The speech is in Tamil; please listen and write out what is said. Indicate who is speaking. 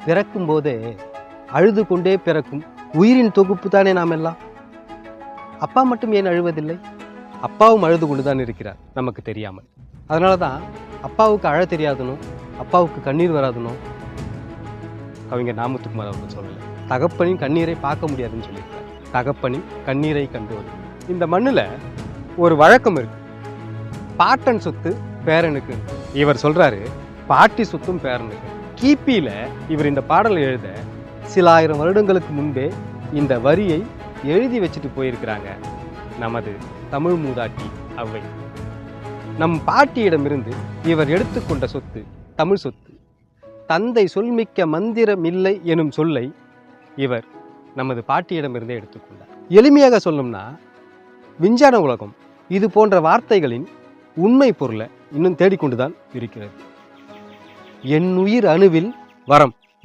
Speaker 1: பிறக்கும் போதே அழுது கொண்டே பிறக்கும் உயிரின் தொகுப்பு தானே நாம் எல்லாம். அப்பா மட்டும் ஏன் அழுவதில்லை? அப்பாவும் அழுது கொண்டு தான் இருக்கிறார் நமக்கு தெரியாமல். அதனால தான் அப்பாவுக்கு அழ தெரியாதுனோ, அப்பாவுக்கு கண்ணீர் வராதுனோ கவிஞர் நாமுத்துக்குமார் அவர்கள் சொல்லலை. தகப்பனின் கண்ணீரை பார்க்க முடியாதுன்னு சொல்லியிருக்காரு. தகப்பனின் கண்ணீரை கண்டுவது. இந்த மண்ணில் ஒரு வழக்கம் இருக்கு, பாட்டன் சொத்து பேரனுக்கு. இவர் சொல்றாரு பாட்டி சொத்தும் பேரனுக்கு. கிபியில இவர் இந்த பாடலை எழுத சில ஆயிரம் வருடங்களுக்கு முன்பே இந்த வரியை எழுதி வச்சுட்டு போயிருக்கிறாங்க நமது தமிழ் மூதாட்டி அவ்வை. நம் பாட்டியிடமிருந்து இவர் எடுத்துக்கொண்ட சொத்து தமிழ் சொத்து. தந்தை சொல்மிக்க மந்திரம் இல்லை எனும் சொல்லை இவர் நமது பாட்டியிடமிருந்தே எடுத்துக்கொண்டார். எளிமையாக சொல்லணும்னா, விஞ்ஞான உலகம் இது போன்ற வார்த்தைகளின் உண்மை பொருளை இன்னும் தேடிக்கொண்டுதான் இருக்கிறது. என் உயிர் அணுவில் வரம்